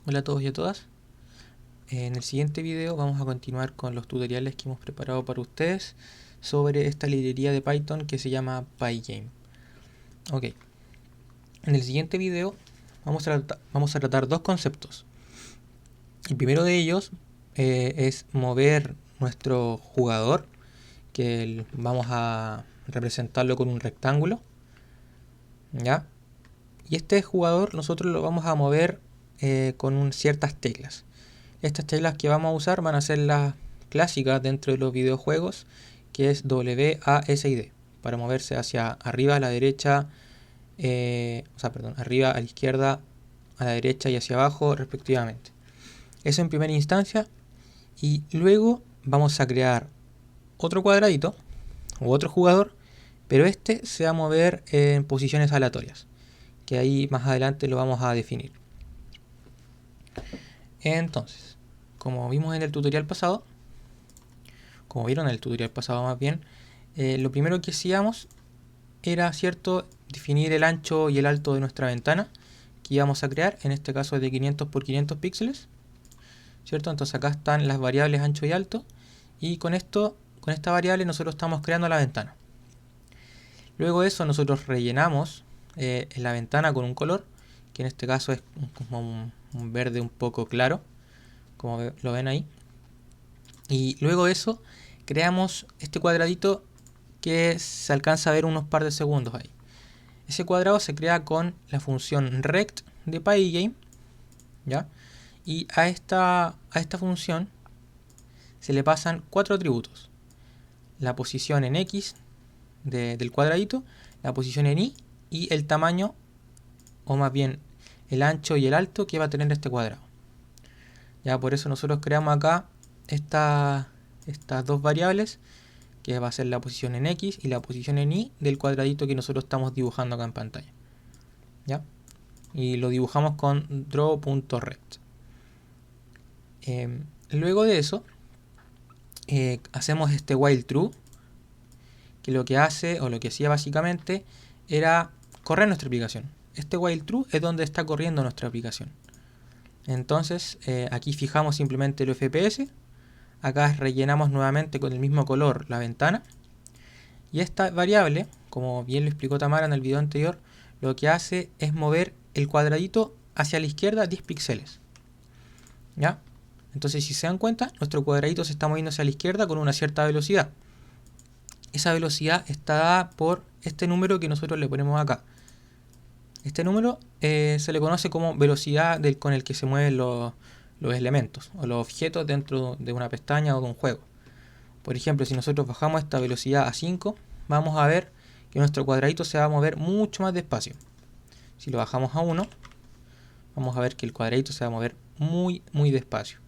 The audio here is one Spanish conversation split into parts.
Hola a todos y a todas. En el siguiente video vamos a continuar con los tutoriales que hemos preparado para ustedes sobre esta librería de Python que se llama Pygame. Ok, en el siguiente video vamos a tratar dos conceptos. El primero de ellos es mover nuestro jugador, que vamos a representarlo con un rectángulo, ¿ya? Y este jugador nosotros lo vamos a mover con ciertas teclas. Estas teclas que vamos a usar van a ser las clásicas dentro de los videojuegos, que es W, A, S y D, para moverse hacia arriba, a la derecha, arriba, a la izquierda, a la derecha y hacia abajo respectivamente. Eso en primera instancia, y luego vamos a crear otro cuadradito u otro jugador, pero este se va a mover en posiciones aleatorias, que ahí más adelante lo vamos a definir. Entonces, como vimos en el tutorial pasado, como vieron en el tutorial pasado más bien, lo primero que hacíamos era, cierto, definir el ancho y el alto de nuestra ventana que íbamos a crear, en este caso es de 500 por 500 píxeles, ¿cierto? Entonces acá están las variables ancho y alto, y con esta variable nosotros estamos creando la ventana. Luego de eso nosotros rellenamos la ventana con un color, que en este caso es como un verde un poco claro, como lo ven ahí. Y luego de eso creamos este cuadradito que se alcanza a ver unos par de segundos ahí. Ese cuadrado se crea con la función rect de Pygame, ¿ya? Y a esta función se le pasan 4 atributos: la posición en X del cuadradito, la posición en Y y el tamaño, o más bien el ancho y el alto que va a tener este cuadrado. Ya, por eso nosotros creamos acá estas dos variables, que va a ser la posición en X y la posición en Y del cuadradito que nosotros estamos dibujando acá en pantalla, ¿ya? Y lo dibujamos con draw.rect. Luego de eso hacemos este while true, que lo que hace, o lo que hacía básicamente, era correr nuestra aplicación. Este while true es donde está corriendo nuestra aplicación. Entonces aquí fijamos simplemente el FPS. Acá rellenamos nuevamente con el mismo color la ventana. Y esta variable, como bien lo explicó Tamara en el video anterior, lo que hace es mover el cuadradito hacia la izquierda 10 píxeles, ¿ya? Entonces, si se dan cuenta, nuestro cuadradito se está moviendo hacia la izquierda con una cierta velocidad. Esa velocidad está dada por este número que nosotros le ponemos acá. Este número se le conoce como velocidad con el que se mueven los elementos o los objetos dentro de una pestaña o de un juego. Por ejemplo, si nosotros bajamos esta velocidad a 5, vamos a ver que nuestro cuadradito se va a mover mucho más despacio. Si lo bajamos a 1, vamos a ver que el cuadradito se va a mover muy despacio.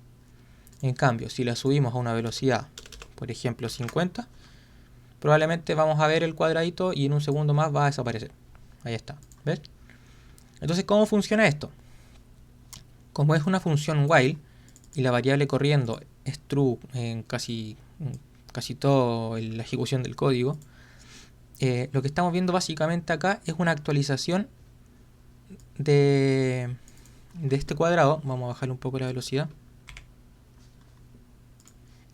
En cambio, si la subimos a una velocidad, por ejemplo 50, probablemente vamos a ver el cuadradito y en un segundo más va a desaparecer. Ahí está, ¿ves? Entonces, ¿cómo funciona esto? Como es una función while y la variable corriendo es true en casi toda la ejecución del código, lo que estamos viendo básicamente acá es una actualización de este cuadrado. Vamos a bajarle un poco la velocidad.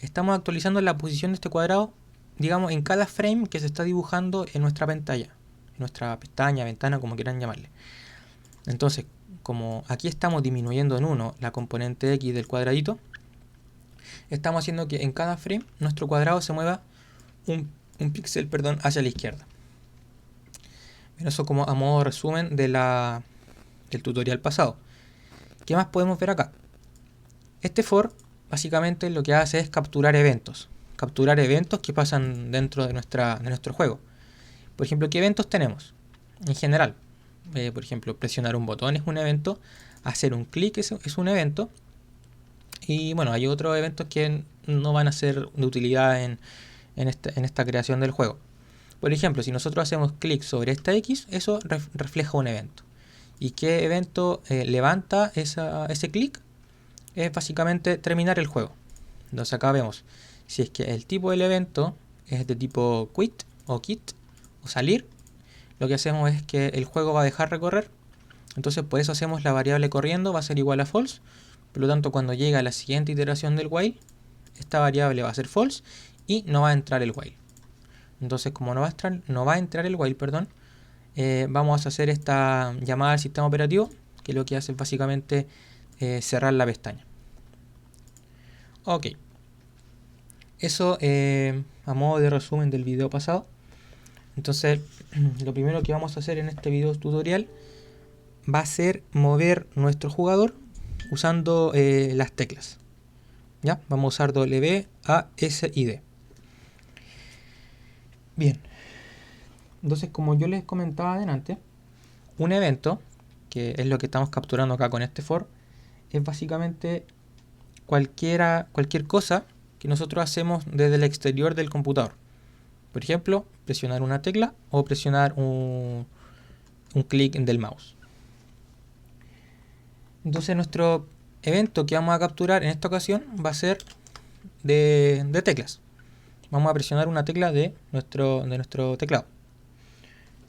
Estamos actualizando la posición de este cuadrado, digamos, en cada frame que se está dibujando en nuestra pantalla, en nuestra pestaña, ventana, como quieran llamarle. Entonces, como aquí estamos disminuyendo en 1 la componente X del cuadradito, estamos haciendo que en cada frame nuestro cuadrado se mueva un píxel, hacia la izquierda. Pero eso como a modo resumen del tutorial pasado. ¿Qué más podemos ver acá? Este for básicamente lo que hace es capturar eventos. Capturar eventos que pasan dentro de nuestro juego. Por ejemplo, ¿qué eventos tenemos? En general, por ejemplo, presionar un botón es un evento, hacer un clic es un evento, y bueno, hay otros eventos que no van a ser de utilidad en esta creación del juego. Por ejemplo, si nosotros hacemos clic sobre esta X, eso refleja un evento. ¿Y qué evento levanta ese clic? Es básicamente terminar el juego. Entonces acá vemos, si es que el tipo del evento es de tipo quit o salir, lo que hacemos es que el juego va a dejar recorrer Entonces por eso hacemos la variable corriendo, va a ser igual a false. Por lo tanto, cuando llega a la siguiente iteración del while, esta variable va a ser false y no va a entrar el while. Entonces, como no va a entrar el while, perdón, vamos a hacer esta llamada al sistema operativo, que lo que hace es básicamente cerrar la pestaña. Ok. Eso a modo de resumen del video pasado. Entonces, lo primero que vamos a hacer en este video tutorial va a ser mover nuestro jugador usando las teclas. ¿Ya? Vamos a usar W, A, S y D. Bien. Entonces, como yo les comentaba adelante, un evento, que es lo que estamos capturando acá con este for, es básicamente cualquier cosa que nosotros hacemos desde el exterior del computador. Por ejemplo, presionar una tecla o presionar un clic del mouse. Entonces nuestro evento que vamos a capturar en esta ocasión va a ser de teclas. Vamos a presionar una tecla de nuestro teclado.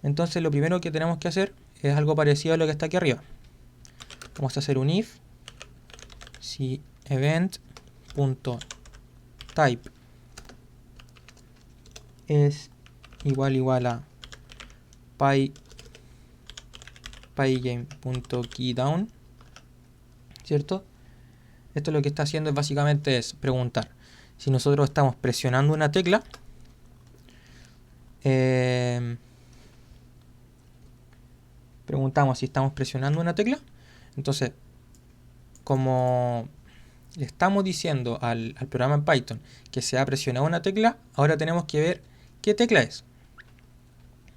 Entonces lo primero que tenemos que hacer es algo parecido a lo que está aquí arriba. Vamos a hacer un if si event.type es igual a pygame.keydown, ¿cierto? Esto lo que está haciendo es básicamente es preguntar si nosotros estamos presionando una tecla, preguntamos si estamos presionando una tecla. Entonces, como le estamos diciendo al programa en Python que se ha presionado una tecla, ahora tenemos que ver qué tecla es.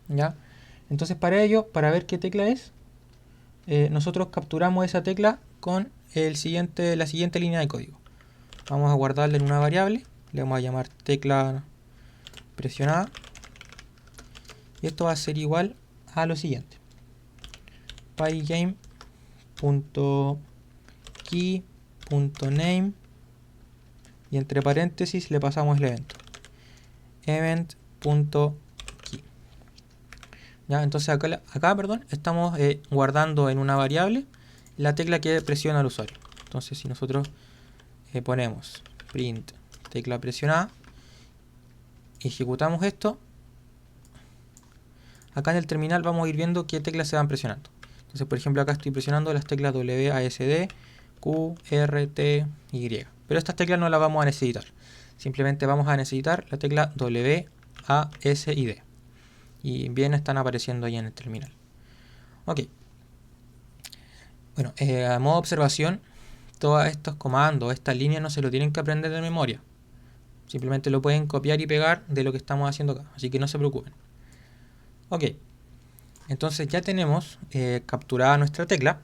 ¿Ya? Entonces para ello, para ver qué tecla es, nosotros capturamos esa tecla con la siguiente línea de código. Vamos a guardarla en una variable, le vamos a llamar tecla presionada, y esto va a ser igual a lo siguiente: pygame.key.name, y entre paréntesis le pasamos el evento event.key. ¿Ya? Entonces acá estamos guardando en una variable la tecla que presiona al usuario. Entonces si nosotros ponemos print tecla presionada y ejecutamos esto, acá en el terminal vamos a ir viendo qué teclas se van presionando. Entonces por ejemplo acá estoy presionando las teclas W, A, S, D, Q, R, T, Y. Pero estas teclas no las vamos a necesitar. Simplemente vamos a necesitar la tecla W, A, S y D. Y bien están apareciendo ahí en el terminal. Ok. Bueno, a modo de observación, todos estos comandos, estas líneas no se lo tienen que aprender de memoria. Simplemente lo pueden copiar y pegar de lo que estamos haciendo acá. Así que no se preocupen. Ok. Entonces ya tenemos capturada nuestra tecla.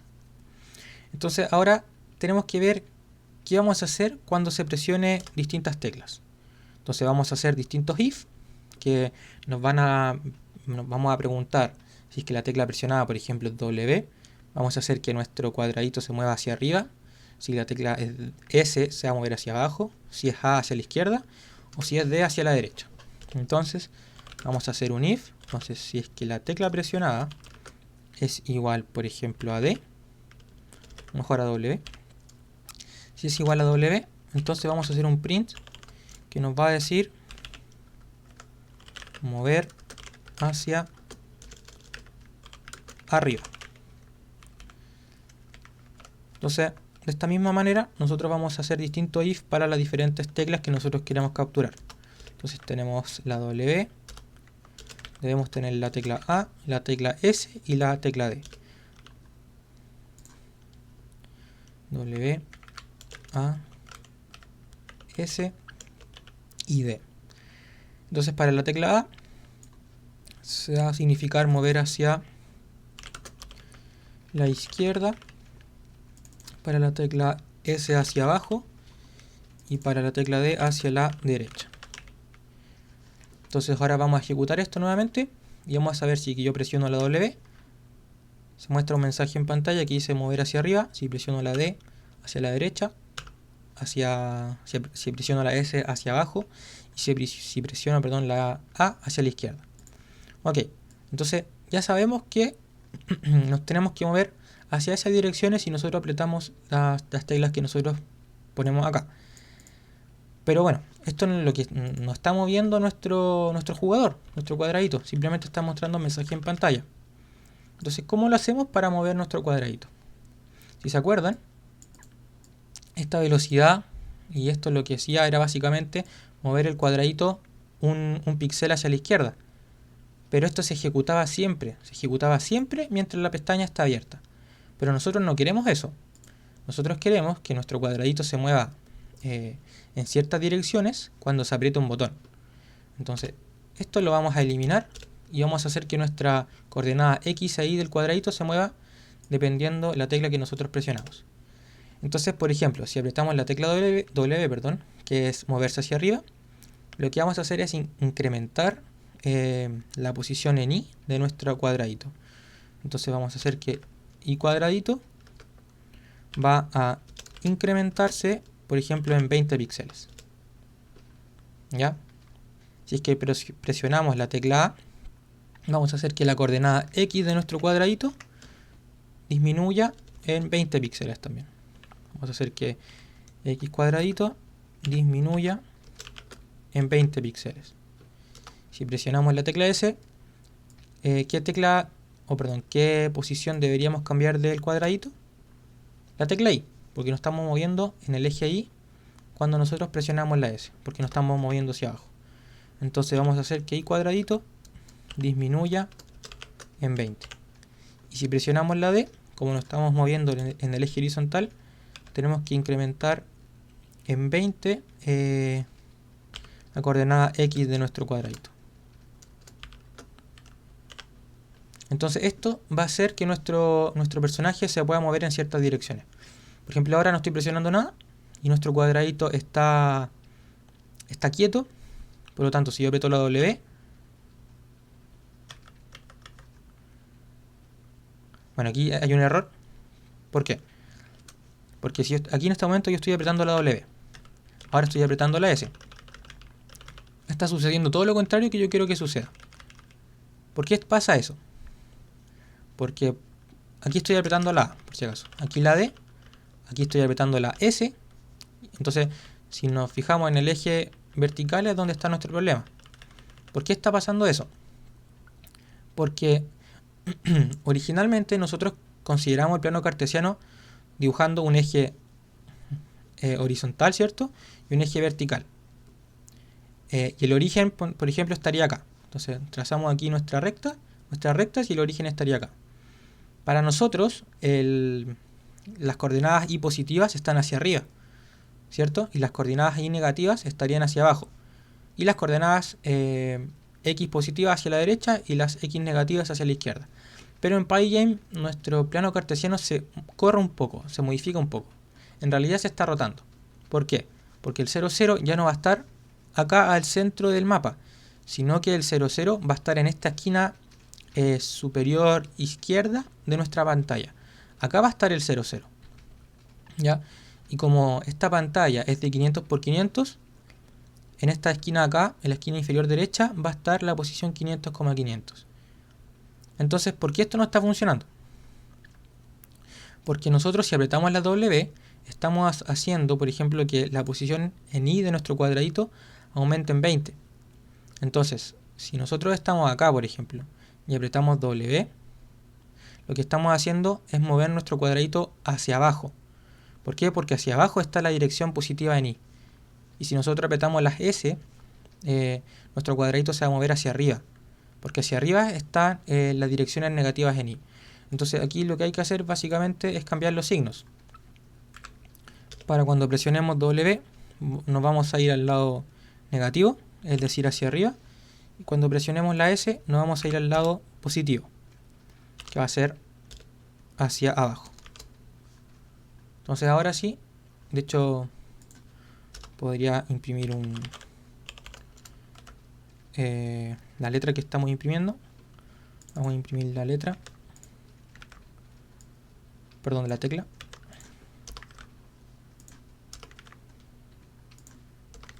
Entonces ahora tenemos que ver qué vamos a hacer cuando se presione distintas teclas. Entonces vamos a hacer distintos if que nos vamos a preguntar si es que la tecla presionada, por ejemplo, es W. Vamos a hacer que nuestro cuadradito se mueva hacia arriba. Si la tecla es S, se va a mover hacia abajo. Si es A, hacia la izquierda. O si es D, hacia la derecha. Entonces vamos a hacer un if. Entonces si es que la tecla presionada es igual, por ejemplo, a D, mejor a W. Si es igual a W, entonces vamos a hacer un print que nos va a decir mover hacia arriba. Entonces, de esta misma manera, nosotros vamos a hacer distintos if para las diferentes teclas que nosotros queramos capturar. Entonces tenemos la W, debemos tener la tecla A, la tecla S y la tecla D. W, A, S y D. Entonces para la tecla A se va a significar mover hacia la izquierda, para la tecla S hacia abajo y para la tecla D hacia la derecha. Entonces ahora vamos a ejecutar esto nuevamente y vamos a ver si yo presiono la W, se muestra un mensaje en pantalla que dice mover hacia arriba. Si presiono la D, hacia la derecha, si presiono la S, hacia abajo, y si presiono la A, hacia la izquierda. Ok, entonces ya sabemos que nos tenemos que mover hacia esas direcciones si nosotros apretamos las teclas que nosotros ponemos acá. Pero bueno, esto es lo que no está moviendo nuestro jugador, nuestro cuadradito. Simplemente está mostrando un mensaje en pantalla. Entonces, ¿cómo lo hacemos para mover nuestro cuadradito? Si se acuerdan, esta velocidad y esto lo que hacía era básicamente mover el cuadradito un píxel hacia la izquierda. Pero esto se ejecutaba siempre mientras la pestaña está abierta. Pero nosotros no queremos eso. Nosotros queremos que nuestro cuadradito se mueva en ciertas direcciones cuando se aprieta un botón. Entonces, esto lo vamos a eliminar y vamos a hacer que nuestra coordenada X ahí del cuadradito se mueva dependiendo la tecla que nosotros presionamos. Entonces, por ejemplo, si apretamos la tecla W, que es moverse hacia arriba, lo que vamos a hacer es incrementar la posición en Y de nuestro cuadradito. Entonces vamos a hacer que Y cuadradito va a incrementarse, por ejemplo, en 20 píxeles. ¿Ya? Si es que presionamos la tecla A, vamos a hacer que la coordenada X de nuestro cuadradito disminuya en 20 píxeles también. Vamos a hacer que X cuadradito disminuya en 20 píxeles. Si presionamos la tecla S, ¿qué posición deberíamos cambiar del cuadradito? La tecla Y, porque nos estamos moviendo en el eje Y cuando nosotros presionamos la S, porque nos estamos moviendo hacia abajo. Entonces vamos a hacer que Y cuadradito disminuya en 20. Y si presionamos la D, como nos estamos moviendo en el eje horizontal, tenemos que incrementar en 20 la coordenada X de nuestro cuadradito. Entonces esto va a hacer que nuestro personaje se pueda mover en ciertas direcciones. Por ejemplo, ahora no estoy presionando nada y nuestro cuadradito está quieto. Por lo tanto, si yo aprieto la W, bueno, aquí hay un error. ¿Por qué? Porque si aquí en este momento yo estoy apretando la W, ahora estoy apretando la S. Está sucediendo todo lo contrario que yo quiero que suceda. ¿Por qué pasa eso? Porque aquí estoy apretando la A, por si acaso. Aquí la D, aquí estoy apretando la S. Entonces, si nos fijamos en el eje vertical es donde está nuestro problema. ¿Por qué está pasando eso? Porque originalmente nosotros consideramos el plano cartesiano dibujando un eje horizontal, ¿cierto? Y un eje vertical. Y el origen, por ejemplo, estaría acá. Entonces, trazamos aquí nuestras rectas y el origen estaría acá. Para nosotros, las coordenadas Y positivas están hacia arriba, ¿cierto? Y las coordenadas Y negativas estarían hacia abajo. Y las coordenadas X positivas hacia la derecha y las X negativas hacia la izquierda. Pero en Pygame nuestro plano cartesiano se corre un poco, se modifica un poco. En realidad se está rotando. ¿Por qué? Porque el 0, 0 ya no va a estar acá al centro del mapa, sino que el 0, 0 va a estar en esta esquina superior izquierda de nuestra pantalla. Acá va a estar el 0, 0. ¿Ya? Y como esta pantalla es de 500 por 500, en esta esquina acá, en la esquina inferior derecha, va a estar la posición 500,500. Entonces, ¿por qué esto no está funcionando? Porque nosotros si apretamos la W, estamos haciendo, por ejemplo, que la posición en Y de nuestro cuadradito aumente en 20. Entonces, si nosotros estamos acá, por ejemplo, y apretamos W, lo que estamos haciendo es mover nuestro cuadradito hacia abajo. ¿Por qué? Porque hacia abajo está la dirección positiva en Y. Y si nosotros apretamos las S, nuestro cuadradito se va a mover hacia arriba. Porque hacia arriba están las direcciones negativas en Y. Entonces aquí lo que hay que hacer básicamente es cambiar los signos. Para cuando presionemos W, nos vamos a ir al lado negativo, es decir, hacia arriba. Y cuando presionemos la S, nos vamos a ir al lado positivo, que va a ser hacia abajo. Entonces ahora sí, de hecho, podría imprimir la letra que estamos imprimiendo. Vamos a imprimir la letra, perdón, la tecla.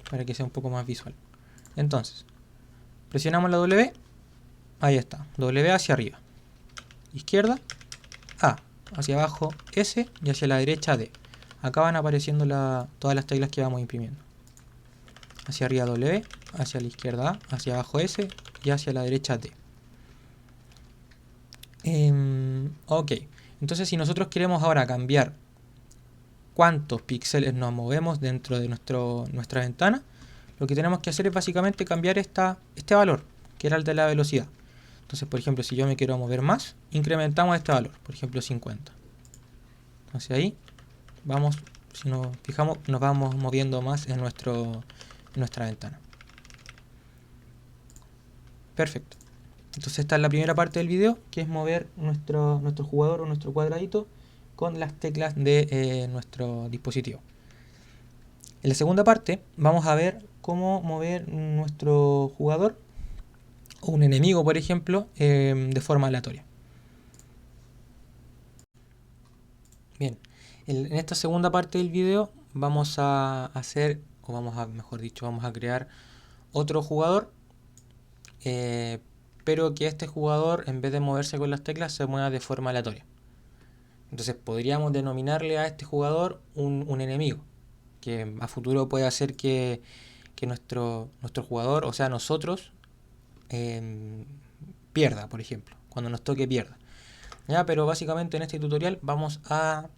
Para que sea un poco más visual. Entonces, presionamos la W. Ahí está. W hacia arriba. Izquierda. A. hacia abajo S y hacia la derecha D. Acá van apareciendo todas las teclas que vamos imprimiendo. Hacia arriba W, hacia la izquierda A, hacia abajo S y hacia la derecha D. Ok, entonces si nosotros queremos ahora cambiar cuántos píxeles nos movemos dentro de nuestra ventana, lo que tenemos que hacer es básicamente cambiar este valor, que era el de la velocidad. Entonces, por ejemplo, si yo me quiero mover más, incrementamos este valor, por ejemplo 50. Entonces ahí vamos, si nos fijamos, nos vamos moviendo más en nuestra ventana. Perfecto. Entonces esta es la primera parte del video, que es mover nuestro jugador o nuestro cuadradito con las teclas de nuestro dispositivo. En la segunda parte vamos a ver cómo mover nuestro jugador o un enemigo, por ejemplo, de forma aleatoria. Bien, en esta segunda parte del video vamos a hacer, o mejor dicho, vamos a crear otro jugador, pero que este jugador, en vez de moverse con las teclas, se mueva de forma aleatoria. Entonces podríamos denominarle a este jugador un enemigo, que a futuro puede hacer que nuestro jugador, o sea nosotros, pierda, por ejemplo, cuando nos toque pierda. ¿Ya? Pero básicamente en este tutorial vamos a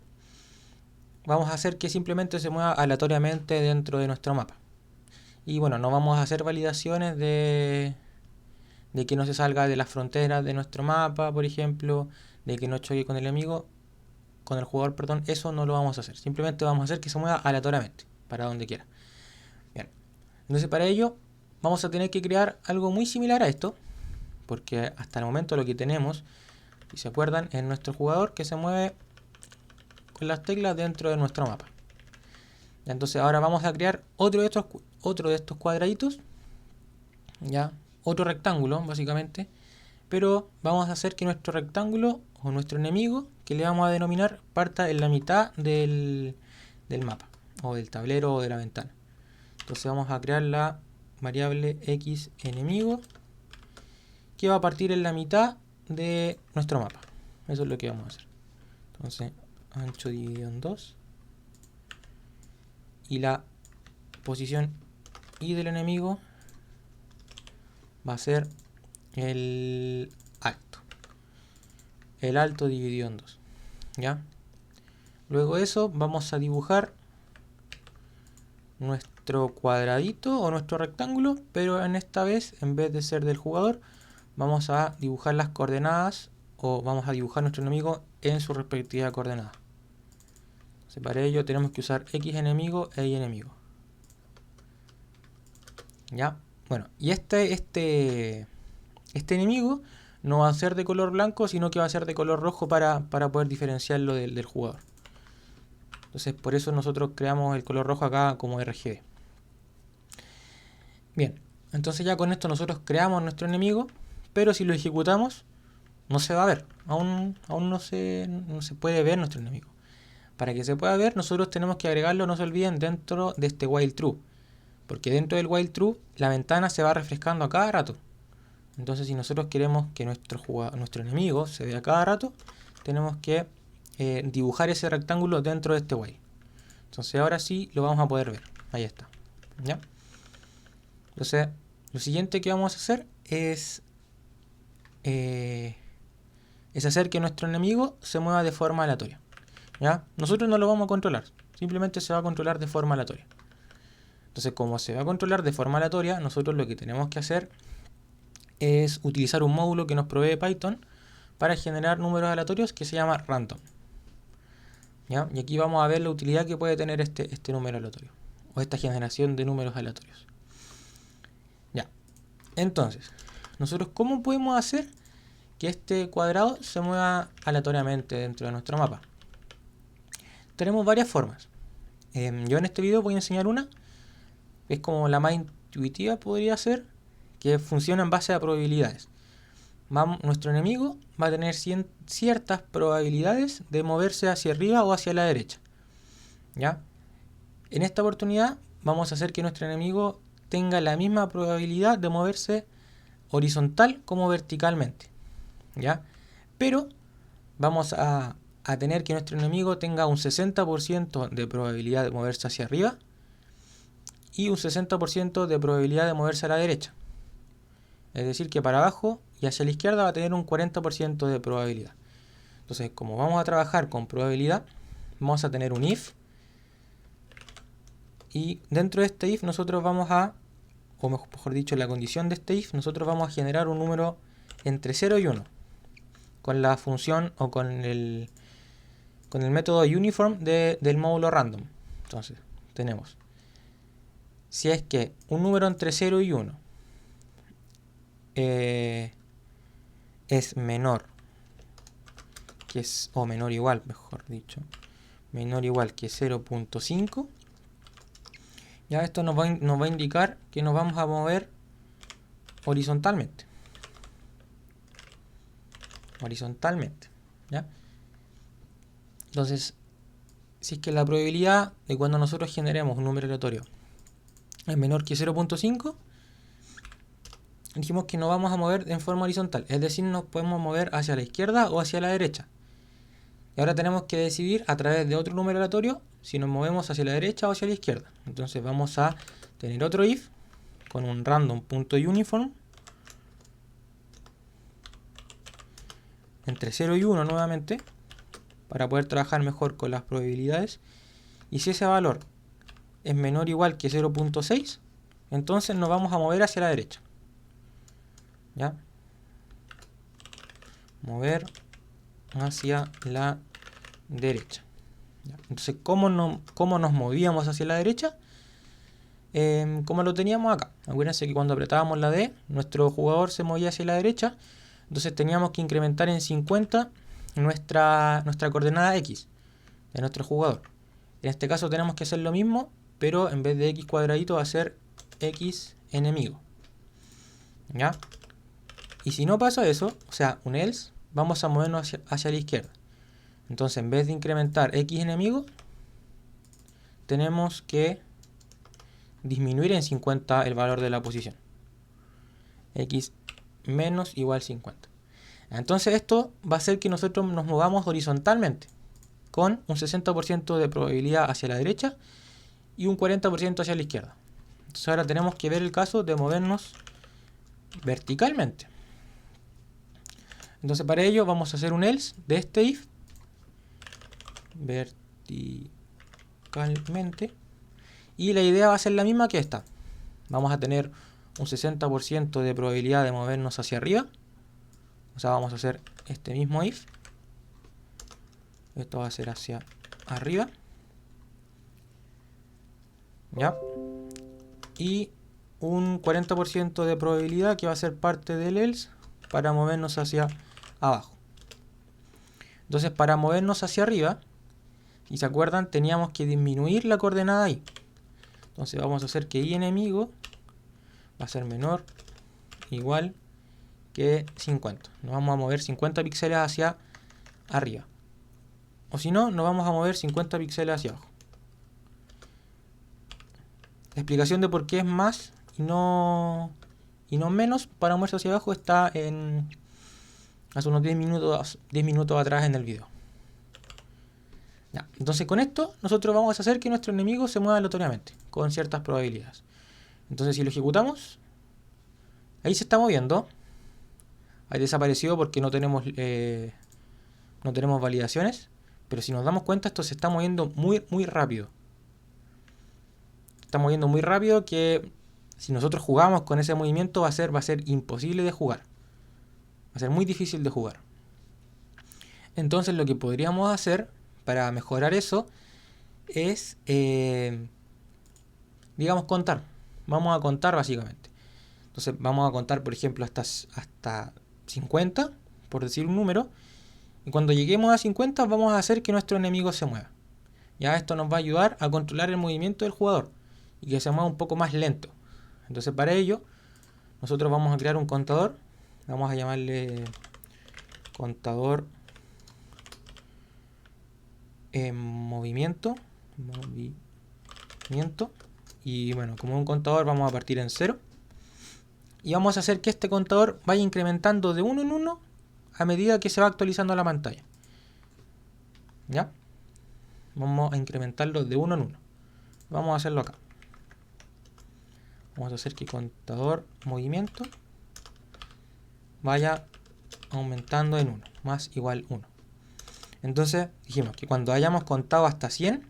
hacer que simplemente se mueva aleatoriamente dentro de nuestro mapa. Y bueno, no vamos a hacer validaciones de que no se salga de las fronteras de nuestro mapa, por ejemplo, de que no choque con el jugador, perdón, eso no lo vamos a hacer. Simplemente vamos a hacer que se mueva aleatoriamente, para donde quiera. Bien. Entonces para ello vamos a tener que crear algo muy similar a esto, porque hasta el momento lo que tenemos, si se acuerdan, es nuestro jugador que se mueve con las teclas dentro de nuestro mapa. Entonces ahora vamos a crear otro de estos cuadraditos, ya, otro rectángulo básicamente, pero vamos a hacer que nuestro rectángulo o nuestro enemigo, que le vamos a denominar, parta en la mitad del mapa o del tablero o de la ventana. Entonces vamos a crear la variable x enemigo, que va a partir en la mitad de nuestro mapa. Eso es lo que vamos a hacer. Entonces ancho dividido en 2 y la posición y del enemigo va a ser el alto dividido en 2, ¿ya? Luego de eso vamos a dibujar nuestro cuadradito o nuestro rectángulo, pero en esta vez, en vez de ser del jugador, vamos a dibujar las coordenadas, o vamos a dibujar nuestro enemigo en su respectiva coordenada. Entonces, para ello tenemos que usar x enemigo e y enemigo, ¿ya? Bueno, y este enemigo no va a ser de color blanco, sino que va a ser de color rojo para poder diferenciarlo del jugador. Entonces por eso nosotros creamos el color rojo acá como RGB. Bien, entonces ya con esto nosotros creamos nuestro enemigo, pero si lo ejecutamos no se va a ver, aún no se puede ver nuestro enemigo. Para que se pueda ver, nosotros tenemos que agregarlo, no se olviden, dentro de este while true, porque dentro del while true la ventana se va refrescando a cada rato. Entonces si nosotros queremos que nuestro enemigo se vea cada rato, tenemos que dibujar ese rectángulo dentro de este while. Entonces ahora sí lo vamos a poder ver. Ahí está, ¿ya? Entonces lo siguiente que vamos a hacer es hacer que nuestro enemigo se mueva de forma aleatoria, ¿ya? Nosotros no lo vamos a controlar, simplemente se va a controlar de forma aleatoria. Entonces como se va a controlar de forma aleatoria, nosotros lo que tenemos que hacer es utilizar un módulo que nos provee Python para generar números aleatorios que se llama random, ¿ya? Y aquí vamos a ver la utilidad que puede tener este número aleatorio, o esta generación de números aleatorios. Ya. Entonces, nosotros ¿cómo podemos hacer que este cuadrado se mueva aleatoriamente dentro de nuestro mapa? Tenemos varias formas. Yo en este video voy a enseñar una, es como la más intuitiva podría ser, que funciona en base a probabilidades. Nuestro enemigo va a tener ciertas probabilidades de moverse hacia arriba o hacia la derecha, ¿ya? En esta oportunidad vamos a hacer que nuestro enemigo tenga la misma probabilidad de moverse horizontal como verticalmente, ¿ya? Pero vamos a a tener que nuestro enemigo tenga un 60% de probabilidad de moverse hacia arriba y un 60% de probabilidad de moverse a la derecha. Es decir, que para abajo y hacia la izquierda va a tener un 40% de probabilidad. Entonces, como vamos a trabajar con probabilidad, vamos a tener un if. Y dentro de este if nosotros vamos a, o mejor dicho, en la condición de este if, nosotros vamos a generar un número entre 0 y 1. Con la función o con el método uniform del módulo random. Entonces, tenemos, si es que un número entre 0 y 1 es menor que es, o menor o igual, mejor dicho, menor o igual que 0.5, ya esto nos va a indicar que nos vamos a mover horizontalmente. ¿Ya? Entonces, si es que la probabilidad de cuando nosotros generemos un número aleatorio es menor que 0.5, dijimos que nos vamos a mover en forma horizontal, es decir, nos podemos mover hacia la izquierda o hacia la derecha. Y ahora tenemos que decidir a través de otro número aleatorio si nos movemos hacia la derecha o hacia la izquierda. Entonces vamos a tener otro if con un random.uniform entre 0 y 1 nuevamente, para poder trabajar mejor con las probabilidades. Y si ese valor es menor o igual que 0.6, entonces nos vamos a mover hacia la derecha. ¿Ya? Mover hacia la derecha. ¿Ya? Entonces, ¿cómo nos movíamos hacia la derecha? Como lo teníamos acá. Acuérdense que cuando apretábamos la D, nuestro jugador se movía hacia la derecha. Entonces teníamos que incrementar en 50 nuestra coordenada X de nuestro jugador. En este caso tenemos que hacer lo mismo, pero en vez de X cuadradito va a ser X enemigo. ¿Ya? Y si no pasa eso, o sea, un else, vamos a movernos hacia la izquierda. Entonces, en vez de incrementar X enemigo, tenemos que disminuir en 50 el valor de la posición. X menos igual 50. Entonces esto va a hacer que nosotros nos movamos horizontalmente, con un 60% de probabilidad hacia la derecha y un 40% hacia la izquierda. Entonces ahora tenemos que ver el caso de movernos verticalmente. Entonces para ello vamos a hacer un else de este if verticalmente, y la idea va a ser la misma que esta. Vamos a tener un 60% de probabilidad de movernos hacia arriba, o sea, vamos a hacer este mismo if, esto va a ser hacia arriba, ¿ya? Y un 40% de probabilidad que va a ser parte del else para movernos hacia abajo. Entonces, para movernos hacia arriba, si se acuerdan, teníamos que disminuir la coordenada y. Entonces vamos a hacer que y enemigo va a ser menor igual que 50. Nos vamos a mover 50 píxeles hacia arriba. O si no, nos vamos a mover 50 píxeles hacia abajo. La explicación de por qué es más y no menos para moverse hacia abajo está hace unos 10 minutos atrás en el video. Ya, entonces con esto nosotros vamos a hacer que nuestro enemigo se mueva aleatoriamente con ciertas probabilidades. Entonces si lo ejecutamos, ahí se está moviendo. Ahí desapareció porque no tenemos validaciones. Pero si nos damos cuenta, esto se está moviendo muy rápido. Está moviendo muy rápido, que si nosotros jugamos con ese movimiento va a ser imposible de jugar. Va a ser muy difícil de jugar. Entonces lo que podríamos hacer para mejorar eso es, digamos, contar. Vamos a contar básicamente. Entonces vamos a contar, por ejemplo, hasta 50, por decir un número. Y cuando lleguemos a 50 vamos a hacer que nuestro enemigo se mueva. Ya esto nos va a ayudar a controlar el movimiento del jugador y que se mueva un poco más lento. Entonces para ello nosotros vamos a crear un contador. Vamos a llamarle contador movimiento. Y bueno, como un contador vamos a partir en 0. Y vamos a hacer que este contador vaya incrementando de 1 en 1 a medida que se va actualizando la pantalla. ¿Ya? Vamos a incrementarlo de 1 en 1. Vamos a hacerlo acá. Vamos a hacer que contador movimiento vaya aumentando en 1, más igual 1. Entonces dijimos que cuando hayamos contado hasta 100,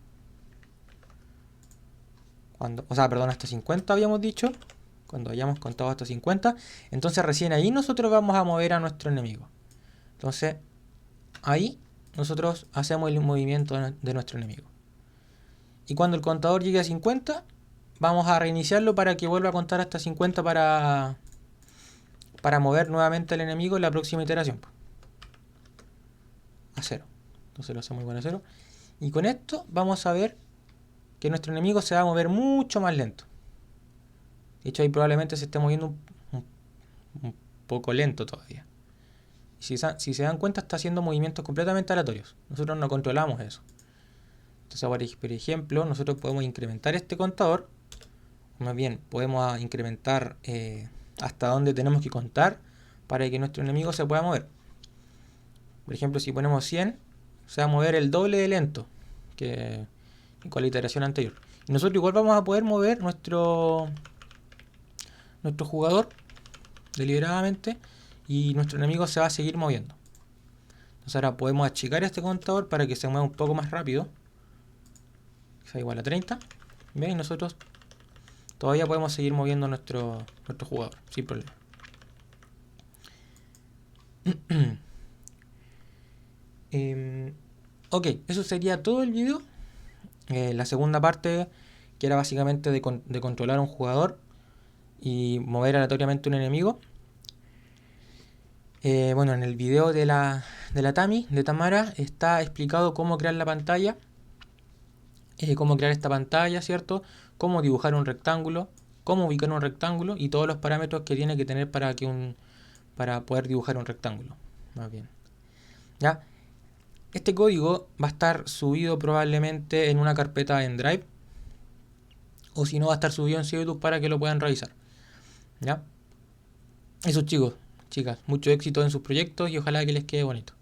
hasta 50 habíamos dicho, cuando hayamos contado hasta 50, entonces recién ahí nosotros vamos a mover a nuestro enemigo. Entonces ahí nosotros hacemos el movimiento de nuestro enemigo. Y cuando el contador llegue a 50, vamos a reiniciarlo para que vuelva a contar hasta 50 para mover nuevamente al enemigo en la próxima iteración. A 0. Entonces lo hacemos igual a 0. Y con esto vamos a ver que nuestro enemigo se va a mover mucho más lento. De hecho, ahí probablemente se esté moviendo un poco lento todavía. Si se dan cuenta, está haciendo movimientos completamente aleatorios. Nosotros no controlamos eso. Entonces, por ejemplo, nosotros podemos incrementar este contador. O más bien, podemos incrementar hasta donde tenemos que contar para que nuestro enemigo se pueda mover. Por ejemplo, si ponemos 100, se va a mover el doble de lento que con la iteración anterior. Y nosotros igual vamos a poder mover nuestro jugador deliberadamente y nuestro enemigo se va a seguir moviendo. Entonces ahora podemos achicar este contador para que se mueva un poco más rápido, que sea igual a 30. ¿Ven? Y nosotros todavía podemos seguir moviendo nuestro jugador sin problema. Ok, eso sería todo el video. La segunda parte, que era básicamente de controlar a un jugador y mover aleatoriamente un enemigo. Bueno, en el video de la Tami, de Tamara, está explicado cómo crear la pantalla, cómo crear esta pantalla, ¿cierto? Cómo dibujar un rectángulo, cómo ubicar un rectángulo y todos los parámetros que tiene que tener para poder dibujar un rectángulo. Más bien. ¿Ya? Este código va a estar subido probablemente en una carpeta en Drive, o si no va a estar subido en YouTube para que lo puedan revisar. ¿Ya? Eso, chicos, chicas, mucho éxito en sus proyectos y ojalá que les quede bonito.